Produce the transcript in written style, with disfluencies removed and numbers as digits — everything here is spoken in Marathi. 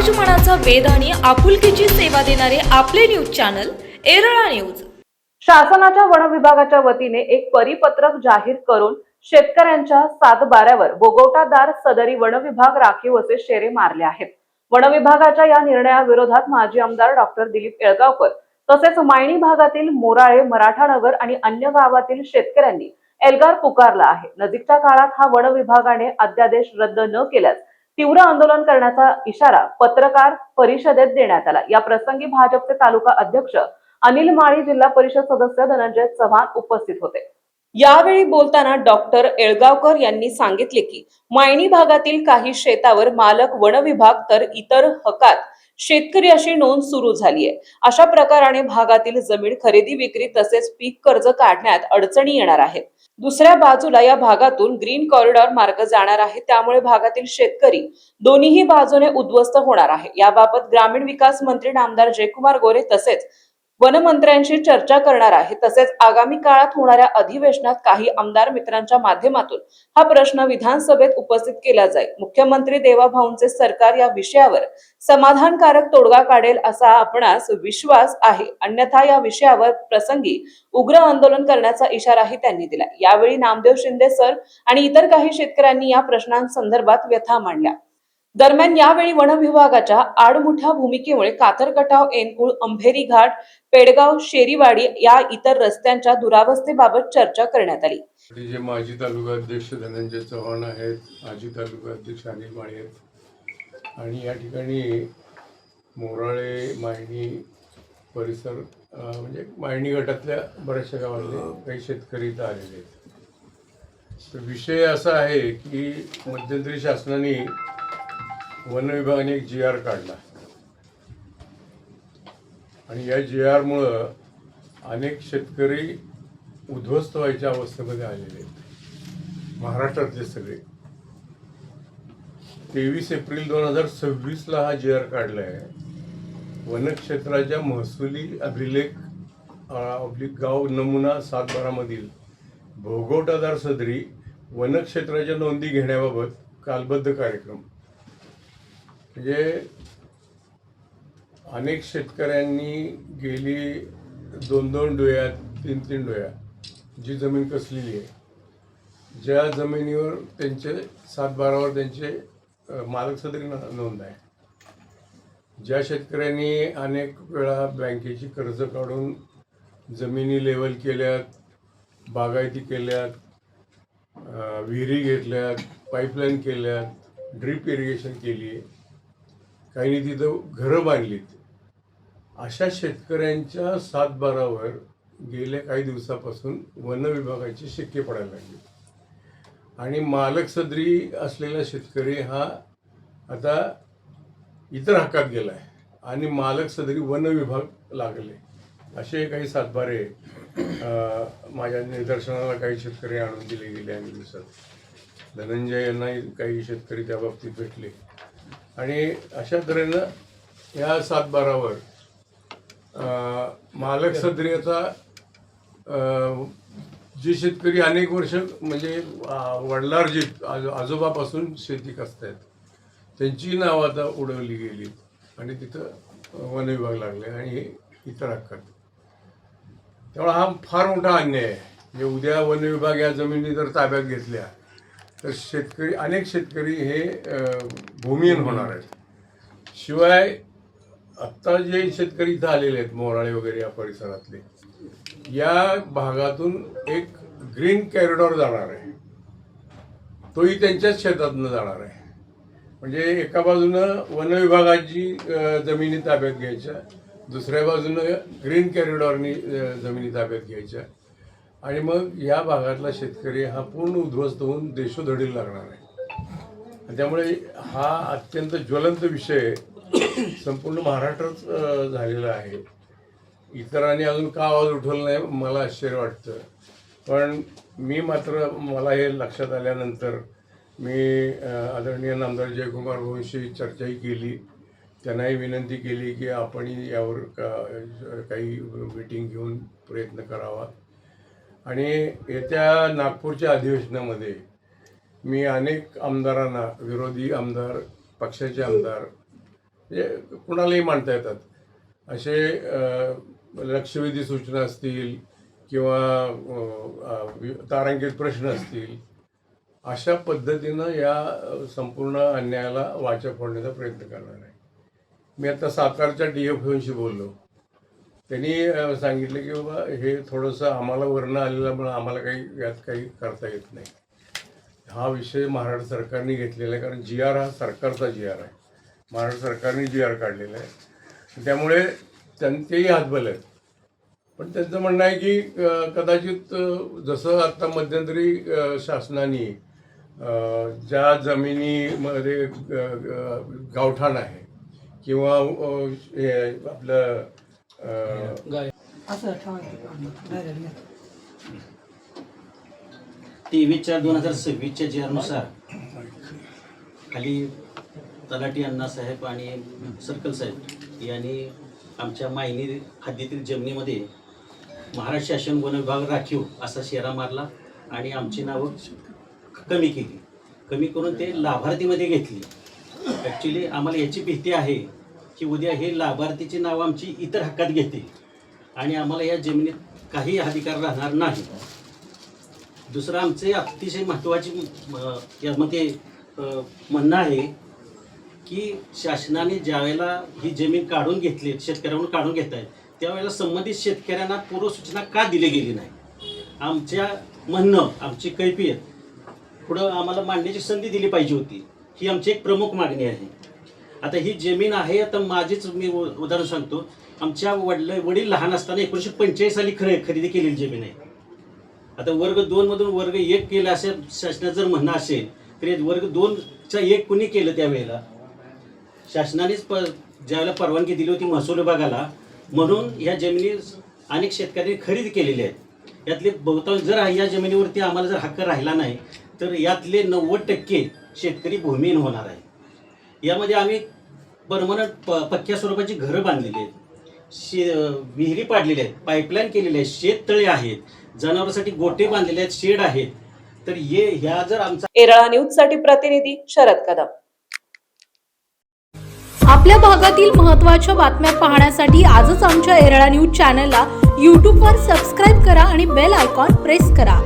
समाजमनाचा वेध आणि आपुलकीची सेवा देणारे आपले न्यूज चॅनल एरळा न्यूज। शासनाच्या वन विभागाच्या वतीने एक परिपत्रक जाहीर करून शेतकऱ्यांच्या सातबाऱ्यावर बोगवटादार सदरी वन विभाग राखीव असे शेरे मारले आहेत। वन विभागाच्या या निर्णयाविरोधात माजी आमदार डॉक्टर दिलीप येळगावकर तसेच मायणी भागातील मोराळे, मराठानगर आणि अन्य गावातील शेतकऱ्यांनी एल्गार पुकारला आहे। नजीकच्या काळात हा वन विभागाने अध्यादेश रद्द न केल्यास तीव्र आंदोलन करण्याचा इशारा पत्रकार परिषदेत देण्यात आला। या प्रसंगी भाजपचे तालुका अध्यक्ष अनिल माळी, जिल्हा परिषद सदस्य धनंजय चव्हाण उपस्थित होते। यावेळी बोलताना डॉक्टर येळगावकर यांनी सांगितले की मायणी भागातील काही शेतावर मालक वन विभाग तर इतर हकात शेतकरी अशी नोंद सुरू झाली आहे। अशा प्रकाराने भागातील जमीन खरेदी विक्री तसेच पीक कर्ज काढण्यात अडचणी येणार आहेत। दुसऱ्या बाजूला या भागातून ग्रीन कॉरिडॉर मार्ग जाणार आहे, त्यामुळे भागातील शेतकरी दोन्ही बाजूने उद्ध्वस्त होणार आहे। याबाबत ग्रामीण विकास मंत्री नामदार जयकुमार गोरे तसेच वनमंत्र्यांशी चर्चा करणार आहे। तसेच आगामी काळात होणाऱ्या अधिवेशनात काही आमदार मित्रांच्या माध्यमातून हा प्रश्न विधानसभेत उपस्थित केला जाईल। मुख्यमंत्री देवाभाऊंचे सरकार या विषयावर समाधानकारक तोडगा काढेल असा आपणास विश्वास आहे, अन्यथा या विषयावर प्रसंगी उग्र आंदोलन करण्याचा इशाराही त्यांनी दिला। यावेळी नामदेव शिंदे सर आणि इतर काही शेतकऱ्यांनी या प्रश्नांसंदर्भात व्यथा मांडल्या। दरम्यान यावेळी वन विभागाच्या आडमुठ्या भूमिकेमुळे कातरकटाव, एनकुळ, अंभेरी घाट, पेडगाव, शेरीवाडी या इतर रस्त्यांच्या दुरावस्थेबाबत चर्चा करण्यात आली। जे माजी तालुका अध्यक्ष धनंजय चव्हाण आहेत, माजी तालुका अध्यक्ष अनिल माळी आहेत आणि या ठिकाणी मोराळे, मायणी परिसर म्हणजे मायणी गटातल्या बऱ्याचशा गावातले काही शेतकरी इथं आलेले आहेत। तर विषय असा आहे की मध्यंतरी शासनाने वन विभागाने एक GR काढला आणि या GR मुळे अनेक शेतकरी उद्ध्वस्त व्हायच्या अवस्थेमध्ये आलेले आहेत। महाराष्ट्रातले सगळे 23 एप्रिल 2026 ला हा GR काढला आहे। वनक्षेत्राच्या महसुली अभिलेख गाव नमुना 7/12 मधील भोगवटादार सदरी वनक्षेत्राच्या नोंदी घेण्याबाबत कालबद्ध कार्यक्रम। म्हणजे अनेक शेतकऱ्यांनी गेली 2-2 डोळ्या 3-3 डोळ्या जी जमीन कसलेली आहे, ज्या जमिनीवर त्यांचे 7/12वर त्यांचे मालक सदरी नोंद आहे, ज्या शेतकऱ्यांनी अनेक वेळा बँकेची कर्ज काढून जमिनी लेवल केल्यात, बागायती केल्यात, विहिरी घेतल्यात, पाईपलाईन केल्यात, ड्रीप इरिगेशन केली आहे, काही तिथं घरं बांधलीत, अशा शेतकऱ्यांच्या 7/12वर गेल्या काही दिवसापासून वन विभागाची शिक्के पडायला लागली आणि मालक सदरी असलेला शेतकरी हा आता इतर हक्कात गेला आहे आणि मालक सदरी वन विभाग लागले। असे काही 7/12 माझ्या निदर्शनाला काही शेतकरी आणून दिले गेले आणि दिवसात धनंजय यांना काही शेतकरी त्या बाबतीत भेटले आणि अशा तऱ्हेनं या 7/12वर मालक सदरीचा जे शेतकरी अनेक वर्ष म्हणजे वडिलार्जित आजोबापासून शेती करतायत त्यांची नावं आता उडवली गेली आणि तिथं वन विभाग लागले आणि हे इतर हक्कात। त्यामुळे हा फार मोठा अन्याय आहे। म्हणजे उद्या वन विभाग या जमिनी जर ताब्यात घेतल्या तर शेतकरी अनेक शेतकरी हे भूमिहीन होणार आहेत। शिवाय आत्ता जे शेतकरी इथं आलेले आहेत मोराळे वगैरे या परिसरातले, या भागातून एक ग्रीन कॉरिडॉर जाणार आहे, तोही त्यांच्याच शेतातून जाणार आहे। म्हणजे एका बाजूनं वन विभागाची जमिनी ताब्यात घ्यायच्या, दुसऱ्या बाजूनं ग्रीन कॉरिडॉरनी जमिनी ताब्यात घ्यायच्या आणि मग या भागातला शेतकरी हा पूर्ण उद्ध्वस्त होऊन देशोधडीला लागणार आहे। त्यामुळे हा अत्यंत ज्वलंत विषय संपूर्ण महाराष्ट्रात झालेला आहे। इतरांनी अजून का आवाज उठवला नाही मला आश्चर्य वाटतं, पण मी मात्र मला हे लक्षात आल्यानंतर मी आदरणीय नामदार जयकुमार भाऊंशी चर्चाही केली, त्यांनाही विनंती केली की आपण यावर काही मीटिंग घेऊन प्रयत्न करावा आणि येत्या नागपूरच्या अधिवेशनामध्ये मी अनेक आमदारांना, विरोधी आमदार, पक्षाचे आमदार म्हणजे कुणालाही मांडता येतात असे लक्षवेधी सूचना असतील किंवा तारांकित प्रश्न असतील, अशा पद्धतीनं या संपूर्ण अन्यायाला वाचा फोडण्याचा प्रयत्न करणार आहे. मी आता सातारच्या DFOशी बोललो. त्यांनी सांगितलं की बाबा हे थोडंसं आम्हाला वरनं आलेल्यामुळं आम्हाला यात काही करता येत नाही. हा विषय महाराष्ट्र सरकारने घेतलेला आहे, कारण GR हा सरकारचा GR आहे. महाराष्ट्र सरकारने GR काढलेला आहे, त्यामुळे तेही हातबल आहेत. पण त्यांचं म्हणणं आहे की कदाचित जसं आता मध्यंतरी शासनाने ज्या जमिनीमध्ये गावठाण आहे किंवा हे आपलं असं 23/4/2026च्या GR खाली तलाठी अण्णासाहेब आणि सर्कल साहेब यांनी आमच्या मायनी हद्दीतील जमिनीमध्ये महाराष्ट्र शासन वन विभाग राखीव असा शेरा मारला आणि आमची नावं कमी केली. कमी करून ते लाभार्थीमध्ये घेतली. ॲक्च्युली आम्हाला याची भीती आहे की उद्या हे लाभार्थीची नावं आमची इतर हक्कात घेतील आणि आम्हाला या जमिनीत काही अधिकार राहणार नाही. दुसरं आमचे अतिशय महत्त्वाची यामध्ये म्हणणं आहे की शासनाने ज्यावेळेला ही जमीन काढून घेतली, शेतकऱ्यांकडून काढून घेत आहेत, त्यावेळेला संबंधित शेतकऱ्यांना पूर्वसूचना का दिली गेली नाही. आमच्या म्हणणं, आमची कैफियत पुढं आम्हाला मांडण्याची संधी दिली पाहिजे होती. ही आमची एक प्रमुख मागणी आहे. आता ही जमीन आहे, आता मी उदाहरण सांगतो. आमच्या वडील लहान असताना 1945 साली खरेदी केलेली जमीन आहे. आता वर्ग 2 मधून वर्ग 1 केलं असं शासनाचं जर म्हणणं असेल तर वर्ग 2चा 1 कुणी केलं त्यावेळेला? शासनानेच ज्यावेळेला परवानगी दिली होती महसूल विभागाला, म्हणून ह्या जमिनी अनेक शेतकऱ्यांनी खरेदी केलेल्या आहेत. यातले बहुतांश जर या जमिनीवरती आम्हाला जर हक्क राहिला नाही तर यातले 90% शेतकरी भूमिहीन होणार आहे. यामध्ये आम्ही परमनंट पक्क्या स्वरूपाची घरं बांधलेली आहेत, विहिरी पाडलेल्या आहेत, पाईपलाईन केलेले आहेत, शेततळे आहेत, जनावरांसाठी गोटे बांधलेले आहेत, शेड आहेत. तर ह्या जर आमचा येरळा न्यूजसाठी प्रतिनिधी शरद कदम. आपल्या भागातील महत्त्वाच्या बातम्या पाहण्यासाठी आजच आमच्या येरळा न्यूज चॅनलला YouTubeवर सबस्क्राईब करा आणि बेल आयकॉन प्रेस करा.